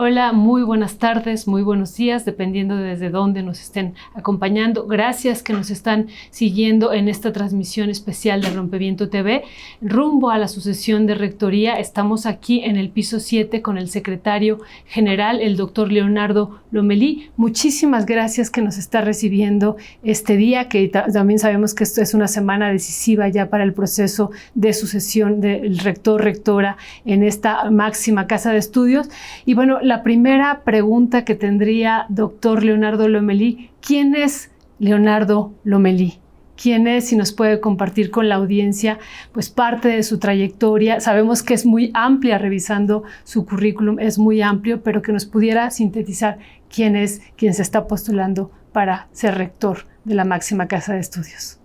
Hola, muy buenas tardes, muy buenos días, dependiendo de desde dónde nos estén acompañando. Gracias que nos están siguiendo en esta transmisión especial de Rompeviento TV. Rumbo a la sucesión de rectoría, estamos aquí en el piso 7 con el secretario general, el doctor Leonardo Lomelí. Muchísimas gracias que nos está recibiendo este día, que también sabemos que esto es una semana decisiva ya para el proceso de sucesión del rector-rectora en esta máxima casa de estudios. Y bueno, la primera pregunta que tendría doctor Leonardo Lomelí, ¿quién es Leonardo Lomelí? ¿Quién es? Si nos puede compartir con la audiencia pues parte de su trayectoria. Sabemos que es muy amplia, revisando su currículum, es muy amplio, pero que nos pudiera sintetizar quién es quien se está postulando para ser rector de la máxima casa de estudios.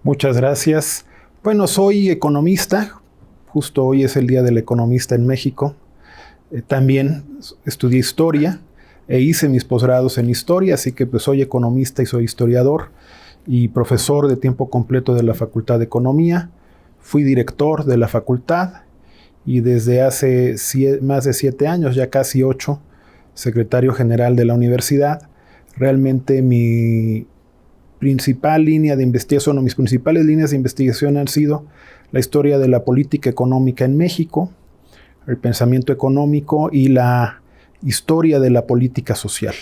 Muchas gracias. Bueno, soy economista, justo hoy es el Día del Economista en México. También estudié historia e hice mis posgrados en historia, así que pues soy economista y soy historiador y profesor de tiempo completo de la Facultad de Economía. Fui director de la facultad y desde hace más de 7 años, ya casi 8, secretario general de la universidad. Realmente mi principal línea de investigación o mis principales líneas de investigación han sido la historia de la política económica en México, el pensamiento económico y la historia de la política social.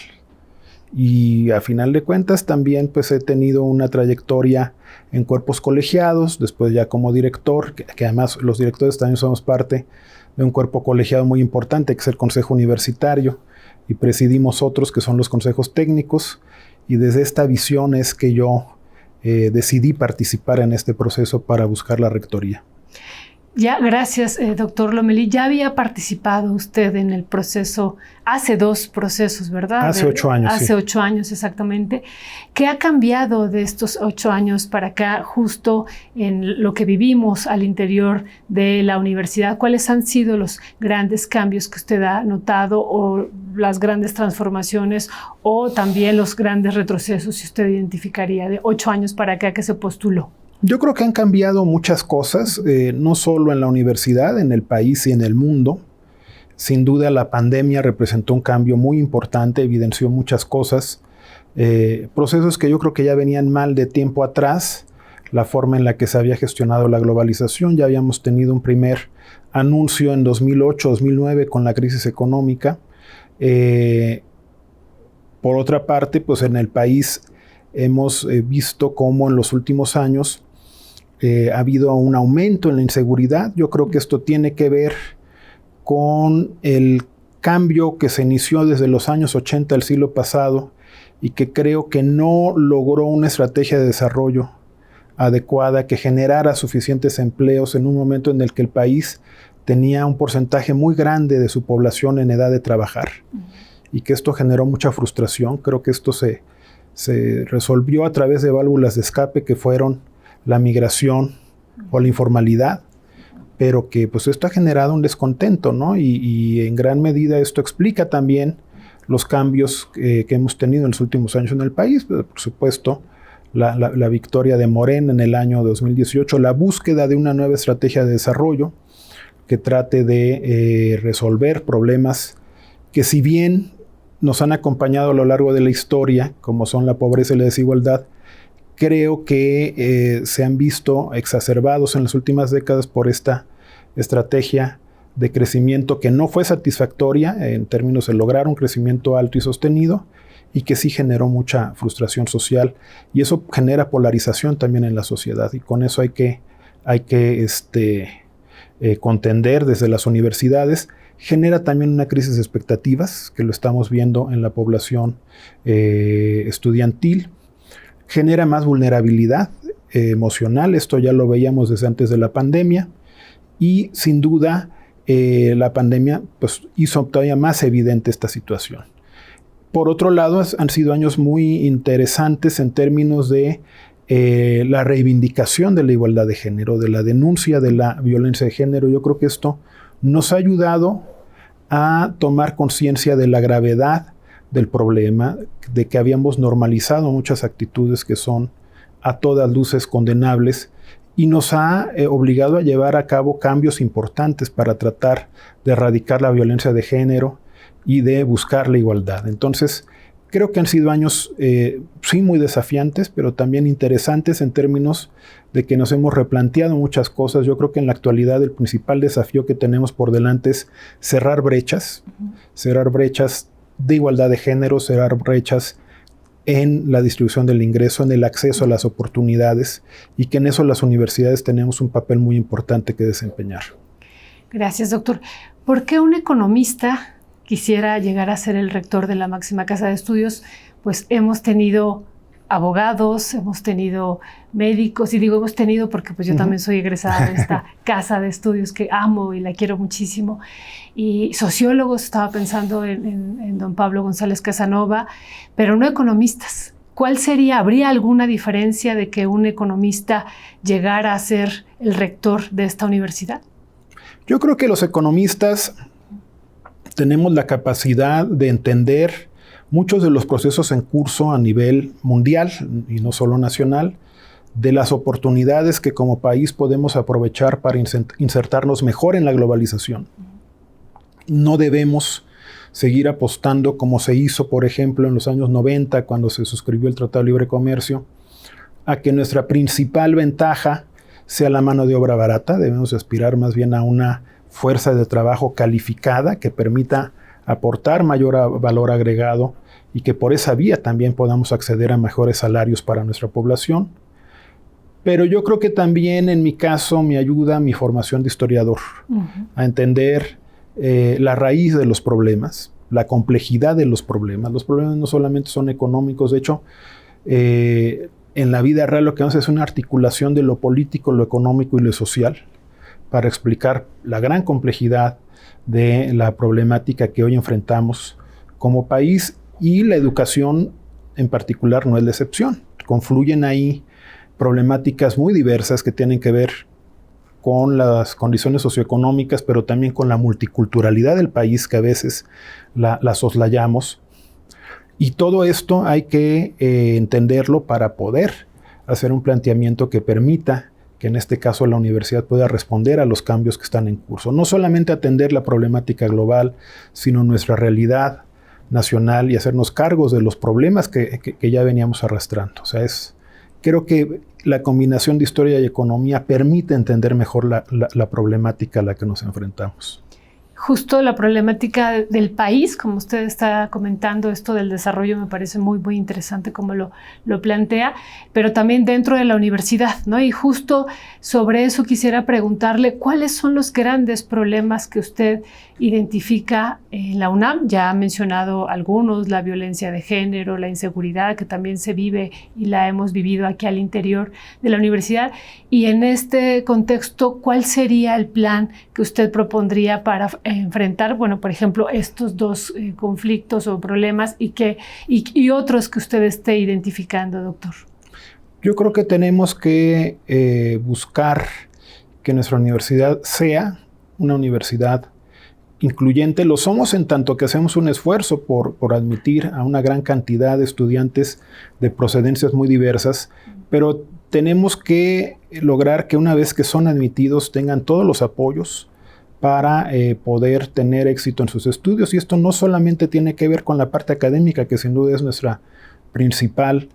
Y a final de cuentas también pues he tenido una trayectoria en cuerpos colegiados, después ya como director, que además los directores también somos parte de un cuerpo colegiado muy importante, que es el Consejo Universitario, y presidimos otros que son los consejos técnicos, y desde esta visión es que yo decidí participar en este proceso para buscar la rectoría. Ya, gracias, doctor Lomelí. Ya había participado usted en el proceso, hace 2 procesos, ¿verdad? Hace 8 años, Hace 8 años, exactamente. ¿Qué ha cambiado de estos 8 años para acá, justo en lo que vivimos al interior de la universidad? ¿Cuáles han sido los grandes cambios que usted ha notado, o las grandes transformaciones, o también los grandes retrocesos, si usted identificaría, de 8 años para acá que se postuló? Yo creo que han cambiado muchas cosas, no solo en la universidad, en el país y en el mundo. Sin duda la pandemia representó un cambio muy importante, evidenció muchas cosas, procesos que yo creo que ya venían mal de tiempo atrás, la forma en la que se había gestionado la globalización. Ya habíamos tenido un primer anuncio en 2008-2009 con la crisis económica. Por otra parte, pues en el país hemos visto cómo en los últimos años ha habido un aumento en la inseguridad. Yo creo que esto tiene que ver con el cambio que se inició desde los años 80 del siglo pasado y que creo que no logró una estrategia de desarrollo adecuada que generara suficientes empleos en un momento en el que el país tenía un porcentaje muy grande de su población en edad de trabajar. Y que esto generó mucha frustración. Creo que esto se resolvió a través de válvulas de escape que fueron la migración o la informalidad, pero que pues esto ha generado un descontento, ¿no? Y en gran medida esto explica también los cambios que hemos tenido en los últimos años en el país. Por supuesto, la victoria de Morena en el año 2018, la búsqueda de una nueva estrategia de desarrollo que trate de resolver problemas que, si bien nos han acompañado a lo largo de la historia, como son la pobreza y la desigualdad, creo que se han visto exacerbados en las últimas décadas por esta estrategia de crecimiento que no fue satisfactoria en términos de lograr un crecimiento alto y sostenido, y que sí generó mucha frustración social, y eso genera polarización también en la sociedad, y con eso hay que contender desde las universidades. Genera también una crisis de expectativas, que lo estamos viendo en la población estudiantil. Genera más vulnerabilidad emocional, esto ya lo veíamos desde antes de la pandemia, y sin duda la pandemia pues, hizo todavía más evidente esta situación. Por otro lado, han sido años muy interesantes en términos de la reivindicación de la igualdad de género, de la denuncia de la violencia de género. Yo creo que esto nos ha ayudado a tomar conciencia de la gravedad del problema, de que habíamos normalizado muchas actitudes que son a todas luces condenables, y nos ha obligado a llevar a cabo cambios importantes para tratar de erradicar la violencia de género y de buscar la igualdad. Entonces, creo que han sido años sí muy desafiantes, pero también interesantes en términos de que nos hemos replanteado muchas cosas. Yo creo que en la actualidad el principal desafío que tenemos por delante es cerrar brechas de igualdad de género, cerrar brechas en la distribución del ingreso, en el acceso a las oportunidades, y que en eso las universidades tenemos un papel muy importante que desempeñar. Gracias, doctor. ¿Por qué un economista quisiera llegar a ser el rector de la máxima casa de estudios? Pues hemos tenido abogados, hemos tenido médicos, y digo hemos tenido porque pues yo también soy egresada de esta casa de estudios que amo y la quiero muchísimo, y sociólogos, estaba pensando en don Pablo González Casanova, pero no economistas. ¿Habría alguna diferencia de que un economista llegara a ser el rector de esta universidad? Yo creo que los economistas tenemos la capacidad de entender muchos de los procesos en curso a nivel mundial y no solo nacional, de las oportunidades que como país podemos aprovechar para insertarnos mejor en la globalización. No debemos seguir apostando como se hizo, por ejemplo, en los años 90, cuando se suscribió el Tratado de Libre Comercio, a que nuestra principal ventaja sea la mano de obra barata. Debemos aspirar más bien a una fuerza de trabajo calificada que permita aportar mayor valor agregado y que por esa vía también podamos acceder a mejores salarios para nuestra población. Pero yo creo que también en mi caso me ayuda mi formación de historiador a entender la raíz de los problemas, la complejidad de los problemas. Los problemas no solamente son económicos, de hecho, en la vida real lo que vamos a hacer es una articulación de lo político, lo económico y lo social para explicar la gran complejidad de la problemática que hoy enfrentamos como país, y la educación en particular no es la excepción. Confluyen ahí problemáticas muy diversas que tienen que ver con las condiciones socioeconómicas, pero también con la multiculturalidad del país, que a veces la soslayamos. Y todo esto hay que entenderlo para poder hacer un planteamiento que permita que en este caso la universidad pueda responder a los cambios que están en curso. No solamente atender la problemática global, sino nuestra realidad nacional y hacernos cargos de los problemas que ya veníamos arrastrando. O sea, creo que la combinación de historia y economía permite entender mejor la problemática a la que nos enfrentamos. Justo la problemática del país, como usted está comentando, esto del desarrollo me parece muy, muy interesante como lo plantea, pero también dentro de la universidad, ¿no? Y justo sobre eso quisiera preguntarle, ¿cuáles son los grandes problemas que usted identifica en la UNAM? Ya ha mencionado algunos, la violencia de género, la inseguridad que también se vive y la hemos vivido aquí al interior de la universidad. Y en este contexto, ¿cuál sería el plan que usted propondría para enfrentar, bueno, por ejemplo, estos dos conflictos o problemas y otros que usted esté identificando, doctor? Yo creo que tenemos que buscar que nuestra universidad sea una universidad incluyente. Lo somos en tanto que hacemos un esfuerzo por admitir a una gran cantidad de estudiantes de procedencias muy diversas, pero tenemos que lograr que una vez que son admitidos tengan todos los apoyos para poder tener éxito en sus estudios. Y esto no solamente tiene que ver con la parte académica, que sin duda es nuestra principal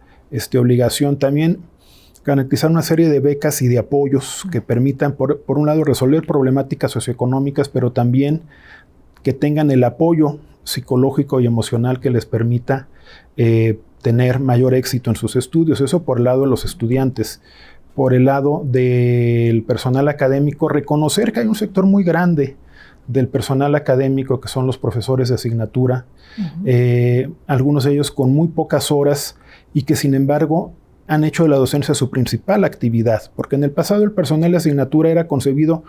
obligación, también garantizar una serie de becas y de apoyos que permitan, por un lado, resolver problemáticas socioeconómicas, pero también que tengan el apoyo psicológico y emocional que les permita tener mayor éxito en sus estudios. Eso por el lado de los estudiantes. Por el lado del personal académico, reconocer que hay un sector muy grande del personal académico que son los profesores de asignatura, algunos de ellos con muy pocas horas y que sin embargo han hecho de la docencia su principal actividad, porque en el pasado el personal de asignatura era concebido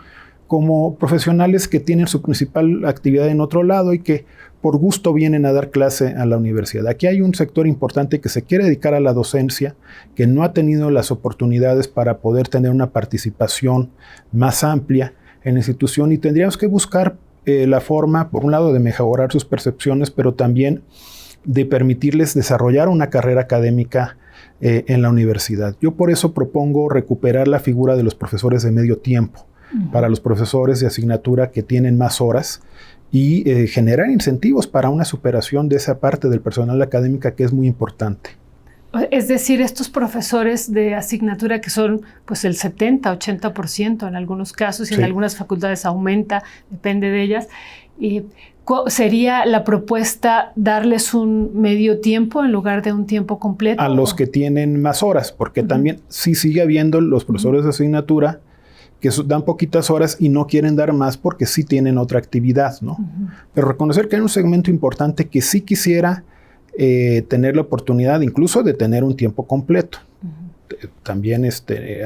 como profesionales que tienen su principal actividad en otro lado y que por gusto vienen a dar clase a la universidad. Aquí hay un sector importante que se quiere dedicar a la docencia, que no ha tenido las oportunidades para poder tener una participación más amplia en la institución, y tendríamos que buscar la forma, por un lado, de mejorar sus percepciones, pero también de permitirles desarrollar una carrera académica en la universidad. Yo por eso propongo recuperar la figura de los profesores de medio tiempo, para los profesores de asignatura que tienen más horas, y generar incentivos para una superación de esa parte del personal académica que es muy importante. Es decir, estos profesores de asignatura que son pues el 70-80% en algunos casos y en algunas facultades aumenta, depende de ellas, ¿sería la propuesta darles un medio tiempo en lugar de un tiempo completo? A los que tienen más horas, porque también sí sigue habiendo los profesores de asignatura que dan poquitas horas y no quieren dar más porque sí tienen otra actividad, ¿no? Pero reconocer que hay un segmento importante que sí quisiera tener la oportunidad incluso de tener un tiempo completo. También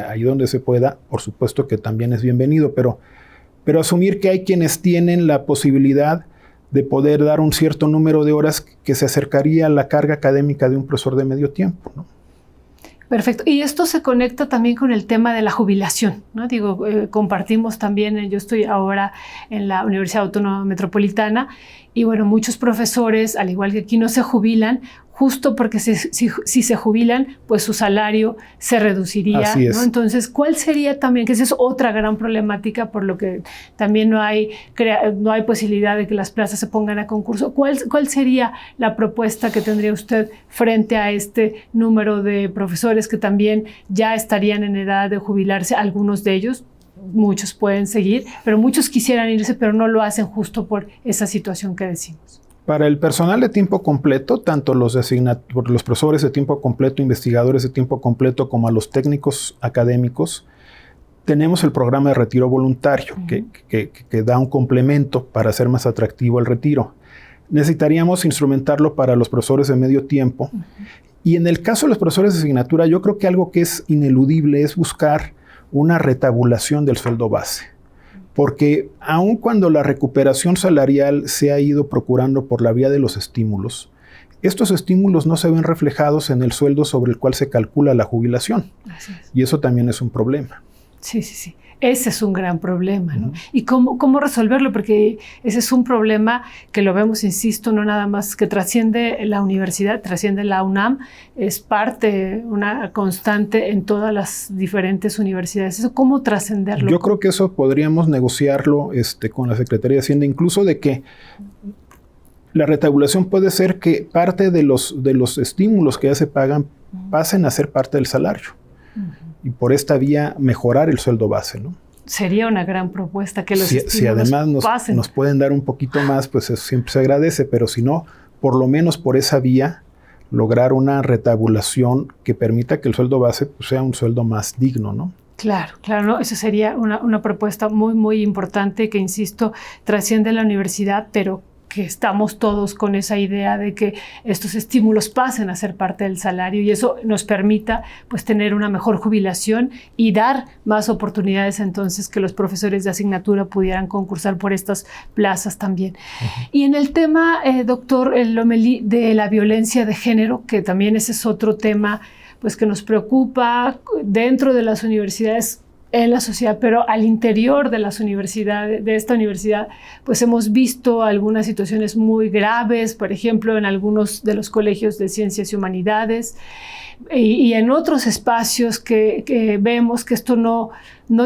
ahí donde se pueda, por supuesto que también es bienvenido, pero asumir que hay quienes tienen la posibilidad de poder dar un cierto número de horas que se acercaría a la carga académica de un profesor de medio tiempo, ¿no? Perfecto. Y esto se conecta también con el tema de la jubilación, ¿no? Digo, compartimos también, yo estoy ahora en la Universidad Autónoma Metropolitana y bueno, muchos profesores, al igual que aquí, no se jubilan justo porque si se jubilan, pues su salario se reduciría, Así es. ¿no? Entonces, ¿cuál sería también, que esa es otra gran problemática por lo que también no hay posibilidad de que las plazas se pongan a concurso? ¿Cuál sería la propuesta que tendría usted frente a este número de profesores que también ya estarían en edad de jubilarse, algunos de ellos? Muchos pueden seguir, pero muchos quisieran irse, pero no lo hacen justo por esa situación que decimos. Para el personal de tiempo completo, tanto los profesores de tiempo completo, investigadores de tiempo completo, como a los técnicos académicos, tenemos el programa de retiro voluntario, que da un complemento para hacer más atractivo el retiro. Necesitaríamos instrumentarlo para los profesores de medio tiempo. Y en el caso de los profesores de asignatura, yo creo que algo que es ineludible es buscar una retabulación del sueldo base. Porque aun cuando la recuperación salarial se ha ido procurando por la vía de los estímulos, estos estímulos no se ven reflejados en el sueldo sobre el cual se calcula la jubilación. Así es. Y eso también es un problema. Sí. Ese es un gran problema, ¿no? ¿Y cómo resolverlo? Porque ese es un problema que lo vemos, insisto, no nada más que trasciende la universidad, trasciende la UNAM, es parte, una constante en todas las diferentes universidades. ¿Eso cómo trascenderlo? Yo creo que eso podríamos negociarlo con la Secretaría de Hacienda, incluso de que la retabulación puede ser que parte de los estímulos que ya se pagan pasen a ser parte del salario. Y por esta vía mejorar el sueldo base, ¿no? Sería una gran propuesta que los si además nos pueden dar un poquito más, pues eso siempre se agradece, pero si no, por lo menos por esa vía, lograr una retabulación que permita que el sueldo base pues, sea un sueldo más digno, ¿no? Claro, ¿no? Eso sería una propuesta muy, muy importante que, insisto, trasciende la universidad, pero que estamos todos con esa idea de que estos estímulos pasen a ser parte del salario y eso nos permita pues tener una mejor jubilación y dar más oportunidades entonces que los profesores de asignatura pudieran concursar por estas plazas también. Y en el tema, doctor Lomelí, de la violencia de género, que también ese es otro tema pues que nos preocupa dentro de las universidades, en la sociedad, pero al interior de las universidades, de esta universidad, pues hemos visto algunas situaciones muy graves, por ejemplo, en algunos de los colegios de ciencias y humanidades, y en otros espacios que vemos que esto no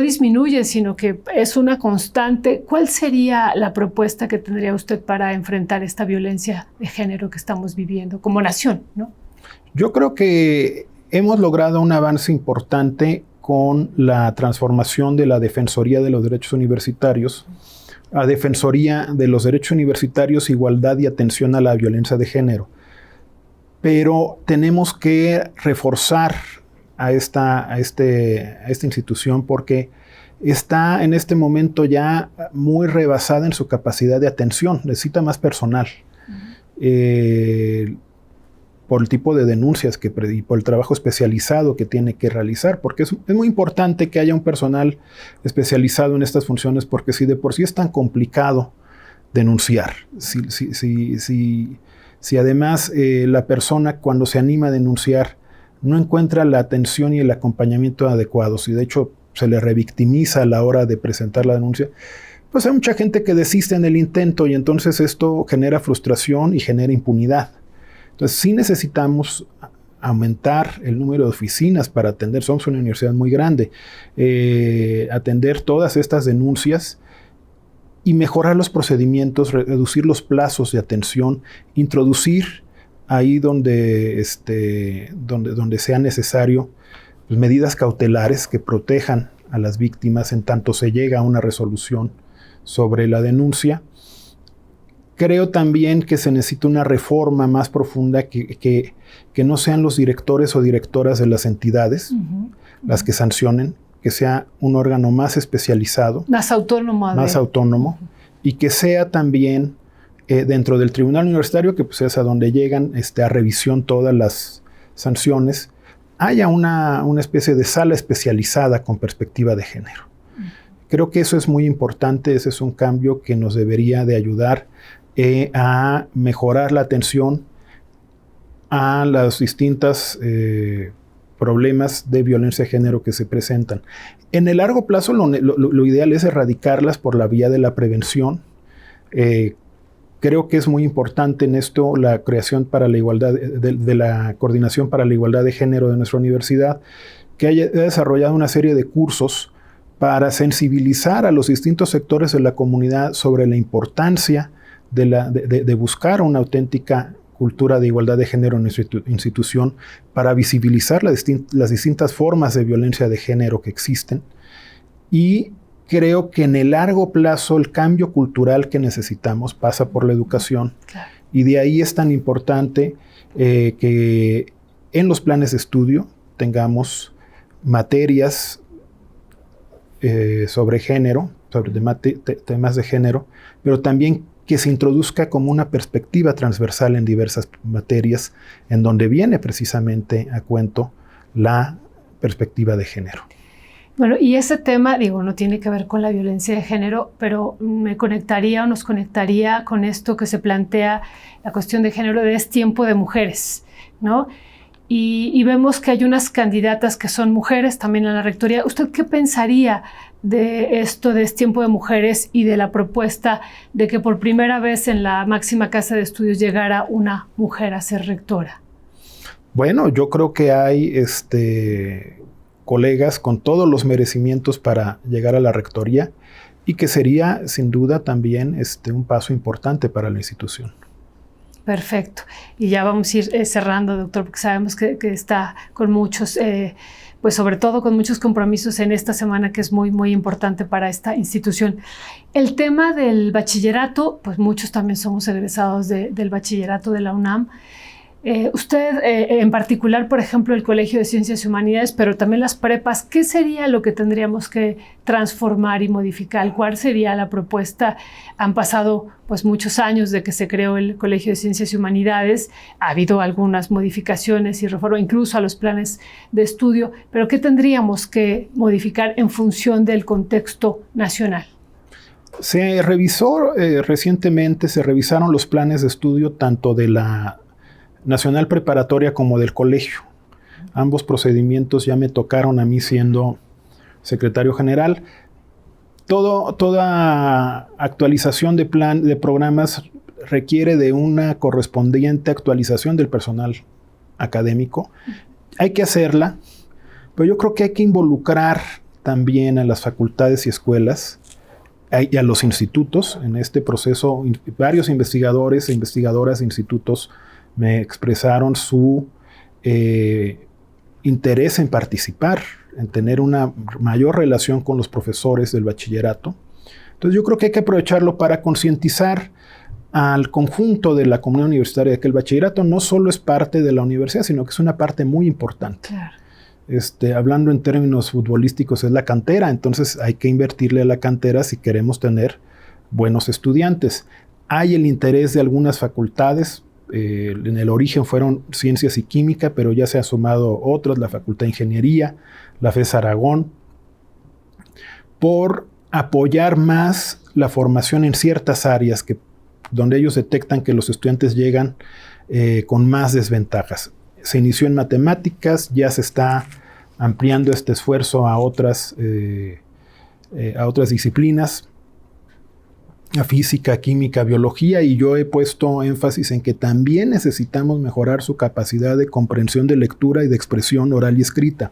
disminuye, sino que es una constante. ¿Cuál sería la propuesta que tendría usted para enfrentar esta violencia de género que estamos viviendo como nación, ¿no? Yo creo que hemos logrado un avance importante con la transformación de la Defensoría de los Derechos Universitarios a Defensoría de los Derechos Universitarios, Igualdad y Atención a la Violencia de Género. Pero tenemos que reforzar a esta institución porque está en este momento ya muy rebasada en su capacidad de atención, necesita más personal. Por el tipo de denuncias y por el trabajo especializado que tiene que realizar, porque es muy importante que haya un personal especializado en estas funciones, porque si de por sí es tan complicado denunciar, si además la persona cuando se anima a denunciar no encuentra la atención y el acompañamiento adecuados, y de hecho se le revictimiza a la hora de presentar la denuncia, pues hay mucha gente que desiste en el intento y entonces esto genera frustración y genera impunidad. Entonces sí necesitamos aumentar el número de oficinas para atender, somos una universidad muy grande, atender todas estas denuncias y mejorar los procedimientos, reducir los plazos de atención, introducir ahí donde sea necesario pues, medidas cautelares que protejan a las víctimas en tanto se llega a una resolución sobre la denuncia. Creo también que se necesita una reforma más profunda que no sean los directores o directoras de las entidades las que sancionen, que sea un órgano más especializado, más autónomo, y que sea también dentro del tribunal universitario, que pues es a donde llegan a revisión todas las sanciones, haya una especie de sala especializada con perspectiva de género. Creo que eso es muy importante, ese es un cambio que nos debería de ayudar a mejorar la atención a los distintos problemas de violencia de género que se presentan. En el largo plazo lo ideal es erradicarlas por la vía de la prevención. Creo que es muy importante en esto la creación para la igualdad de la Coordinación para la Igualdad de Género de nuestra universidad, que haya desarrollado una serie de cursos para sensibilizar a los distintos sectores de la comunidad sobre la importancia de buscar una auténtica cultura de igualdad de género en nuestra institución, para visibilizar las distintas formas de violencia de género que existen. Y creo que en el largo plazo el cambio cultural que necesitamos pasa por la educación. Claro. Y de ahí es tan importante que en los planes de estudio tengamos materias sobre género, sobre temas de género, pero también que se introduzca como una perspectiva transversal en diversas materias, en donde viene precisamente a cuento la perspectiva de género. Bueno, y ese tema, no tiene que ver con la violencia de género, pero nos conectaría con esto que se plantea, la cuestión de género de Es Tiempo de Mujeres, ¿no? Y vemos que hay unas candidatas que son mujeres también en la rectoría. ¿Usted qué pensaría de esto de Es Tiempo de Mujeres y de la propuesta de que por primera vez en la máxima casa de estudios llegara una mujer a ser rectora? Bueno, yo creo que hay colegas con todos los merecimientos para llegar a la rectoría y que sería sin duda también un paso importante para la institución. Perfecto. Y ya vamos a ir cerrando, doctor, porque sabemos que está con muchos, pues sobre todo con muchos compromisos en esta semana que es muy, muy importante para esta institución. El tema del bachillerato, pues muchos también somos egresados del bachillerato de la UNAM. Usted, en particular, por ejemplo, el Colegio de Ciencias y Humanidades, pero también las prepas, ¿qué sería lo que tendríamos que transformar y modificar? ¿Cuál sería la propuesta? Han pasado pues muchos años de que se creó el Colegio de Ciencias y Humanidades, ha habido algunas modificaciones y reformas, incluso a los planes de estudio, pero ¿qué tendríamos que modificar en función del contexto nacional? Se revisó recientemente, se revisaron los planes de estudio tanto de la Nacional Preparatoria como del colegio. Ambos procedimientos ya me tocaron a mí siendo secretario general. Toda actualización de programas requiere de una correspondiente actualización del personal académico. Hay que hacerla, pero yo creo que hay que involucrar también a las facultades y escuelas y a los institutos en este proceso. Varios investigadores e investigadoras de institutos me expresaron su interés en participar, en tener una mayor relación con los profesores del bachillerato. Entonces yo creo que hay que aprovecharlo para concientizar al conjunto de la comunidad universitaria de que el bachillerato no solo es parte de la universidad, sino que es una parte muy importante. Claro. Hablando en términos futbolísticos, es la cantera, entonces hay que invertirle a la cantera si queremos tener buenos estudiantes. Hay el interés de algunas facultades. En el origen fueron Ciencias y Química, pero ya se han sumado otras, la Facultad de Ingeniería, la FES Aragón, por apoyar más la formación en ciertas áreas donde ellos detectan que los estudiantes llegan con más desventajas. Se inició en matemáticas, ya se está ampliando este esfuerzo a otras disciplinas, a física, química, biología, y yo he puesto énfasis en que también necesitamos mejorar su capacidad de comprensión de lectura y de expresión oral y escrita.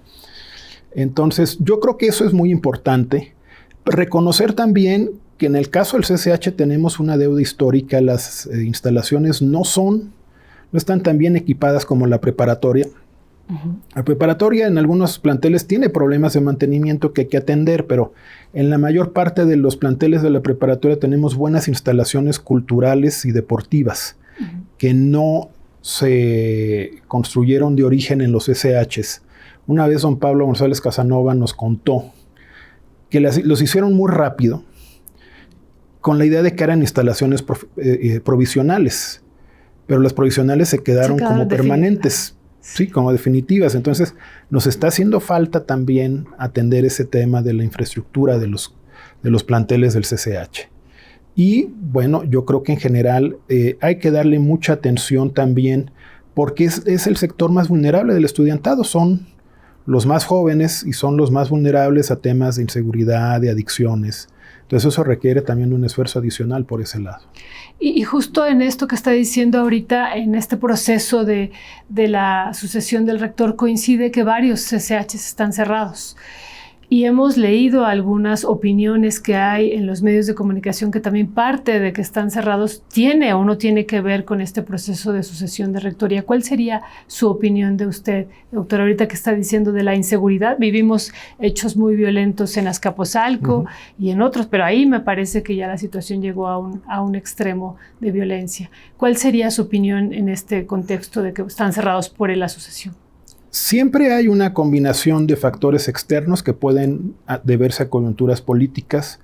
Entonces, yo creo que eso es muy importante. Reconocer también que en el caso del CCH tenemos una deuda histórica. Las instalaciones no están tan bien equipadas como la preparatoria. La preparatoria en algunos planteles tiene problemas de mantenimiento que hay que atender, pero en la mayor parte de los planteles de la preparatoria tenemos buenas instalaciones culturales y deportivas que no se construyeron de origen en los SHs. Una vez don Pablo González Casanova nos contó que los hicieron muy rápido con la idea de que eran instalaciones provisionales, pero las provisionales se quedaron como permanentes. Sí, como definitivas. Entonces, nos está haciendo falta también atender ese tema de la infraestructura de los planteles del CCH. Y bueno, yo creo que en general hay que darle mucha atención también, porque es el sector más vulnerable del estudiantado. Son los más jóvenes y son los más vulnerables a temas de inseguridad, de adicciones. Entonces, eso requiere también un esfuerzo adicional por ese lado. Y justo en esto que está diciendo ahorita, en este proceso de la sucesión del rector, coincide que varios CCHs están cerrados. Y hemos leído algunas opiniones que hay en los medios de comunicación que también parte de que están cerrados tiene o no tiene que ver con este proceso de sucesión de rectoría. ¿Cuál sería su opinión de usted, doctor, ahorita que está diciendo de la inseguridad? Vivimos hechos muy violentos en Azcapotzalco y en otros, pero ahí me parece que ya la situación llegó a un extremo de violencia. ¿Cuál sería su opinión en este contexto de que están cerrados por la sucesión? Siempre hay una combinación de factores externos que pueden deberse a coyunturas políticas,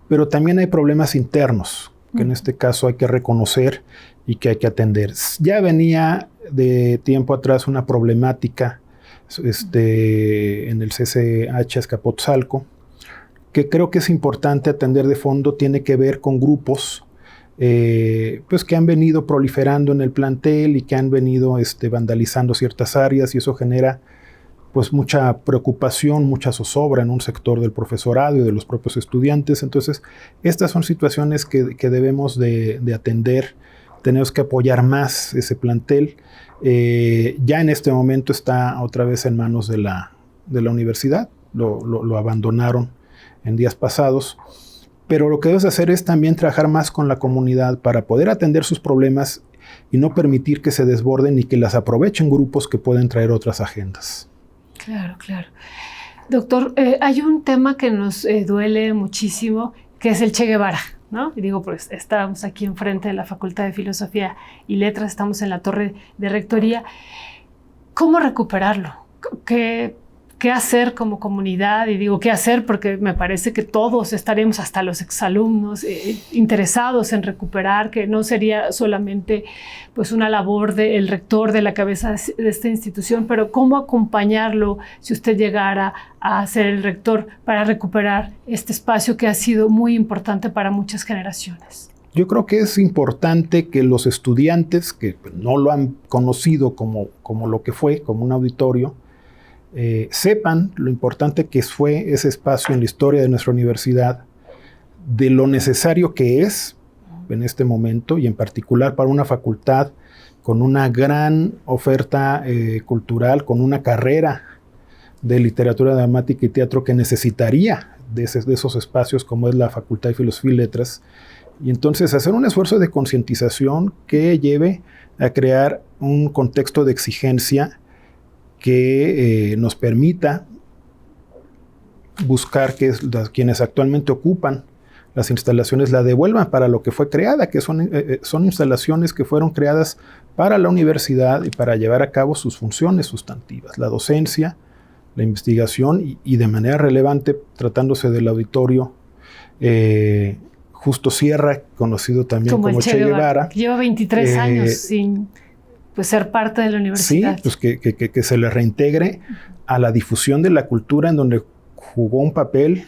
pero también hay problemas internos, que en este caso hay que reconocer y que hay que atender. Ya venía de tiempo atrás una problemática en el CCH Azcapotzalco, que creo que es importante atender de fondo. Tiene que ver con grupos pues que han venido proliferando en el plantel y que han venido vandalizando ciertas áreas, y eso genera pues mucha preocupación, mucha zozobra en un sector del profesorado y de los propios estudiantes. Entonces, estas son situaciones que debemos de atender. Tenemos que apoyar más ese plantel. Ya en este momento está otra vez en manos de la universidad. Lo abandonaron en días pasados. Pero lo que debes hacer es también trabajar más con la comunidad para poder atender sus problemas y no permitir que se desborden y que las aprovechen grupos que pueden traer otras agendas. Claro, claro. Doctor, hay un tema que nos duele muchísimo, que es el Che Guevara, ¿no? Y digo, pues estamos aquí enfrente de la Facultad de Filosofía y Letras, estamos en la torre de rectoría. ¿Cómo recuperarlo? ¿Qué hacer como comunidad? Y digo, ¿qué hacer? Porque me parece que todos estaremos, hasta los exalumnos, interesados en recuperar, que no sería solamente pues, una labor del rector, de la cabeza de esta institución, pero ¿cómo acompañarlo si usted llegara a ser el rector para recuperar este espacio que ha sido muy importante para muchas generaciones? Yo creo que es importante que los estudiantes que no lo han conocido como lo que fue, como un auditorio, sepan lo importante que fue ese espacio en la historia de nuestra universidad, de lo necesario que es en este momento, y en particular para una facultad con una gran oferta cultural, con una carrera de literatura dramática y teatro que necesitaría de esos espacios como es la Facultad de Filosofía y Letras. Y entonces hacer un esfuerzo de concientización que lleve a crear un contexto de exigencia que nos permita buscar que quienes actualmente ocupan las instalaciones la devuelvan para lo que fue creada, que son instalaciones que fueron creadas para la universidad y para llevar a cabo sus funciones sustantivas, la docencia, la investigación y de manera relevante, tratándose del auditorio, Justo Sierra, conocido también como Che Guevara. Lleva 23 años sin ser parte de la universidad. Sí, pues que se le reintegre a la difusión de la cultura, en donde jugó un papel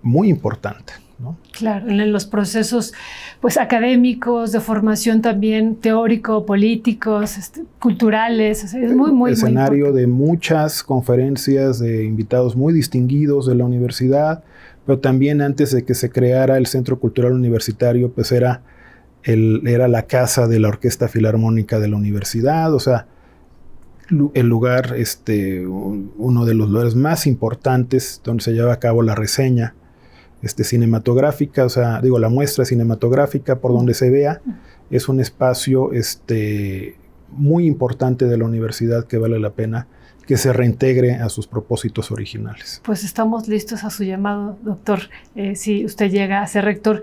muy importante, ¿no? Claro, en los procesos pues académicos, de formación también teórico, políticos, culturales, es muy escenario de muchas conferencias de invitados muy distinguidos de la universidad, pero también antes de que se creara el Centro Cultural Universitario, pues era la casa de la Orquesta Filarmónica de la universidad, o sea, el lugar, uno de los lugares más importantes donde se lleva a cabo la reseña cinematográfica, o sea, digo, la muestra cinematográfica por donde se vea, es un espacio muy importante de la universidad que vale la pena que se reintegre a sus propósitos originales. Pues estamos listos a su llamado, doctor, si usted llega a ser rector.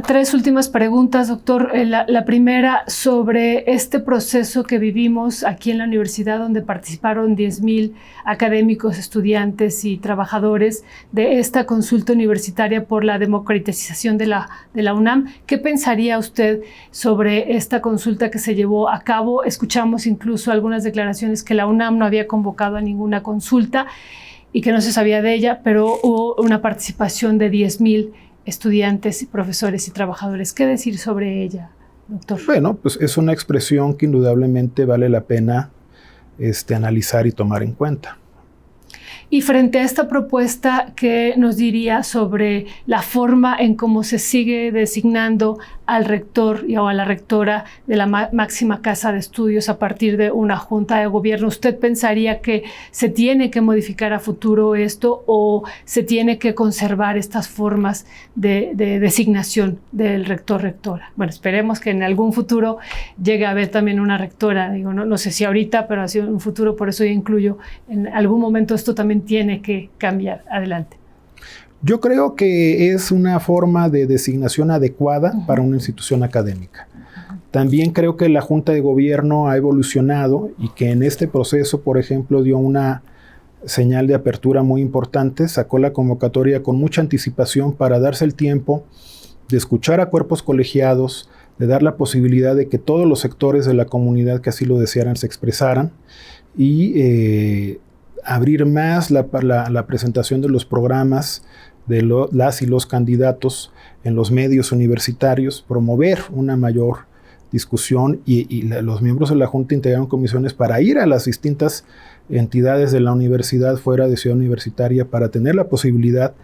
Tres últimas preguntas, doctor. La primera, sobre este proceso que vivimos aquí en la universidad, donde participaron 10,000 académicos, estudiantes y trabajadores de esta consulta universitaria por la democratización de la UNAM. ¿Qué pensaría usted sobre esta consulta que se llevó a cabo? Escuchamos incluso algunas declaraciones que la UNAM no había convocado a ninguna consulta y que no se sabía de ella, pero hubo una participación de 10,000 estudiantes, profesores y trabajadores. ¿Qué decir sobre ella, doctor? Bueno, pues es una expresión que indudablemente vale la pena analizar y tomar en cuenta. Y frente a esta propuesta, ¿qué nos diría sobre la forma en cómo se sigue designando al rector o a la rectora de la máxima casa de estudios a partir de una junta de gobierno? ¿Usted pensaría que se tiene que modificar a futuro esto o se tiene que conservar estas formas de designación del rector-rectora? Bueno, esperemos que en algún futuro llegue a haber también una rectora. Digo, no sé si ahorita, pero así en un futuro, por eso yo incluyo, en algún momento esto también tiene que cambiar. Adelante. Yo creo que es una forma de designación adecuada para una institución académica. También creo que la Junta de Gobierno ha evolucionado y que en este proceso, por ejemplo, dio una señal de apertura muy importante, sacó la convocatoria con mucha anticipación para darse el tiempo de escuchar a cuerpos colegiados, de dar la posibilidad de que todos los sectores de la comunidad que así lo desearan se expresaran y abrir más la presentación de los programas de las y los candidatos en los medios universitarios, promover una mayor discusión y los miembros de la Junta integraron comisiones para ir a las distintas entidades de la universidad fuera de Ciudad Universitaria para tener la posibilidad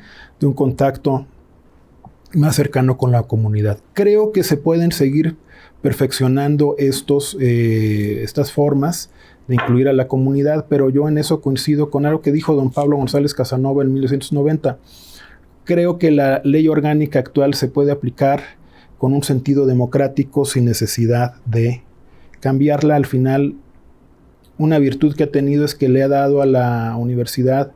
de un contacto más cercano con la comunidad. Creo que se pueden seguir perfeccionando estas formas de incluir a la comunidad, pero yo en eso coincido con algo que dijo don Pablo González Casanova en 1990. Creo que la ley orgánica actual se puede aplicar con un sentido democrático sin necesidad de cambiarla. Al final, una virtud que ha tenido es que le ha dado a la universidad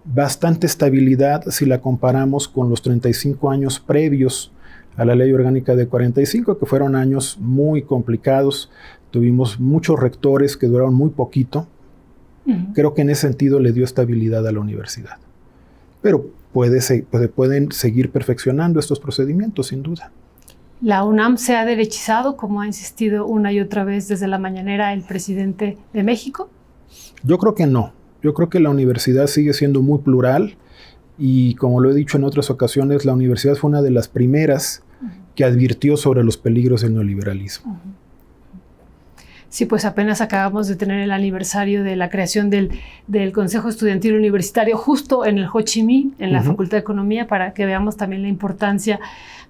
bastante estabilidad si la comparamos con los 35 años previos a la ley orgánica de 45, que fueron años muy complicados. Tuvimos muchos rectores que duraron muy poquito. Creo que en ese sentido le dio estabilidad a la universidad. Pero pueden seguir perfeccionando estos procedimientos, sin duda. ¿La UNAM se ha derechizado, como ha insistido una y otra vez desde la mañanera el presidente de México? Yo creo que no. Yo creo que la universidad sigue siendo muy plural y, como lo he dicho en otras ocasiones, la universidad fue una de las primeras que advirtió sobre los peligros del neoliberalismo. Sí, pues apenas acabamos de tener el aniversario de la creación del Consejo Estudiantil Universitario justo en el Ho Chi Minh, en la Facultad de Economía, para que veamos también la importancia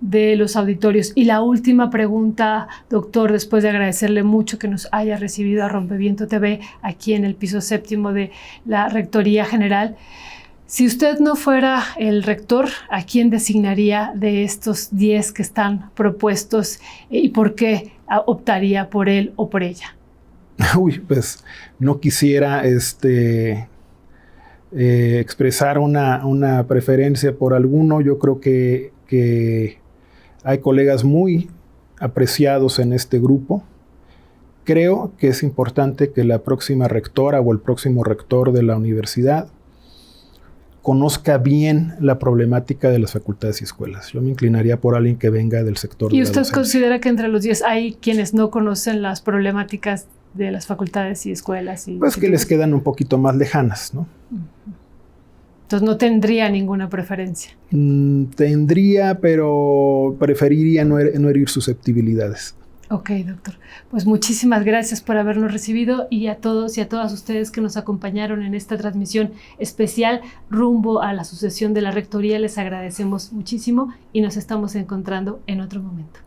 de los auditorios. Y la última pregunta, doctor, después de agradecerle mucho que nos haya recibido a Rompeviento TV aquí en el piso 7º de la Rectoría General. Si usted no fuera el rector, ¿a quién designaría de estos 10 que están propuestos y por qué optaría por él o por ella? Uy, pues no quisiera expresar una preferencia por alguno. Yo creo que hay colegas muy apreciados en este grupo. Creo que es importante que la próxima rectora o el próximo rector de la universidad conozca bien la problemática de las facultades y escuelas. Yo me inclinaría por alguien que venga del sector de la docencia. ¿Y usted considera que entre los 10 hay quienes no conocen las problemáticas de las facultades y escuelas? Pues que les quedan un poquito más lejanas, ¿no? Entonces no tendría ninguna preferencia. Tendría, pero preferiría no herir susceptibilidades. Ok, doctor. Pues muchísimas gracias por habernos recibido y a todos y a todas ustedes que nos acompañaron en esta transmisión especial rumbo a la sucesión de la Rectoría. Les agradecemos muchísimo y nos estamos encontrando en otro momento.